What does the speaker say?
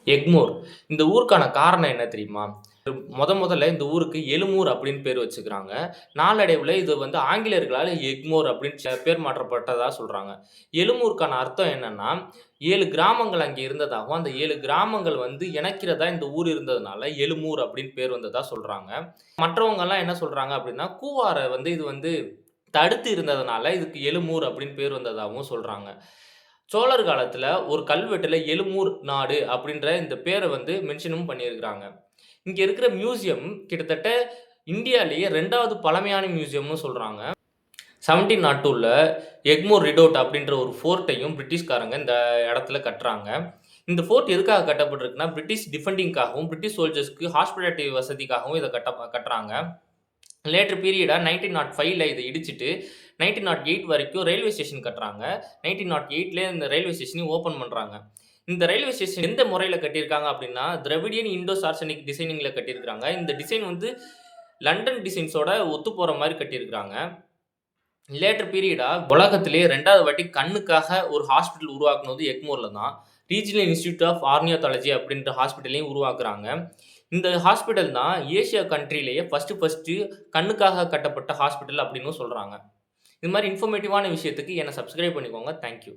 எக்மோர். இந்த ஊருக்கான காரணம் என்ன தெரியுமா? மொதல்ல இந்த ஊருக்கு எழுமூர் அப்படின்னு பேர் வச்சுக்கிறாங்க. நாளடைவுல இது வந்து ஆங்கிலேயர்களால எக்மோர் அப்படின்னு பேர் மாற்றப்பட்டதா சொல்றாங்க. எழுமூருக்கான அர்த்தம் என்னன்னா, 7 கிராமங்கள் அங்கே இருந்ததாகவும், அந்த 7 கிராமங்கள் வந்து இணைக்கிறதா இந்த ஊர் இருந்ததுனால, எழுமூர் அப்படின்னு பேர் வந்ததா சொல்றாங்க. மற்றவங்கலாம் என்ன சொல்றாங்க அப்படின்னா, கூவார வந்து இது வந்து தடுத்து இருந்ததுனால, இதுக்கு எழுமூர் அப்படின்னு பேர் வந்ததாவும் சொல்றாங்க. சோழர் காலத்துல ஒரு கல்வெட்டுல எழுமூர் நாடு அப்படின்ற இந்த பேர வந்து மென்ஷனும் பண்ணியிருக்கிறாங்க. இங்க இருக்கிற மியூசியம் கிட்டத்தட்ட இந்தியாலயே 2வது பழமையான மியூசியம்னு சொல்றாங்க. 1702ல எக்மோர் ரிடோட் அப்படின்ற ஒரு ஃபோர்ட்டையும் பிரிட்டிஷ்காரங்க இந்த இடத்துல கட்டுறாங்க. இந்த ஃபோர்ட் எதுக்காக கட்டப்பட்டிருக்குன்னா, பிரிட்டிஷ் டிஃபெண்டிங்காகவும், பிரிட்டிஷ் சோல்ஜர்ஸ்க்கு ஹாஸ்பிட்டாலிட்டி வசதிக்காகவும் இத கட்டுறாங்க. லேட்டர் பீரியடா 1905ல இத இடிச்சுட்டு, 1908 வரைக்கும் ரயில்வே ஸ்டேஷன் கட்டுறாங்க. 1908லயே இந்த ரயில்வே ஸ்டேஷனையும் ஓப்பன் பண்றாங்க. இந்த ரயில்வே ஸ்டேஷன் எந்த முறையில கட்டியிருக்காங்க அப்டின்னா, திராவிடியன் இண்டோ சார்சனிக் டிசைனிங்ல கட்டியிருக்காங்க. இந்த டிசைன் வந்து லண்டன் டிசைன்ஸோட ஒத்துப்போற மாரி கட்டியிருக்காங்க. லேட்டர் பீரியடா உலகத்திலேயே 2வது வாட்டி கண்ணுக்காக ஒரு ஹாஸ்பிட்டல் உருவாக்குனது எக்மோர்ல தான். ரீஜினல் இன்ஸ்டிடியூட் ஆஃப் ஆர்னியாடாலஜி அப்படின்ற ஹாஸ்பிட்டலையும் உருவாக்குறாங்க. இந்த ஹாஸ்பிட்டல் தான் ஏசியா கண்ட்ரிலேயே ஃபர்ஸ்ட்டு கண்ணுக்காக கட்டப்பட்ட ஹாஸ்பிட்டல் அப்டின்னும் சொல்றாங்க. இது மாரி இன்ஃபர்மேட்டிவான விஷயத்துக்கு என்ன சப்ஸ்கிரைப் பண்ணிக்கோங்க. Thank you.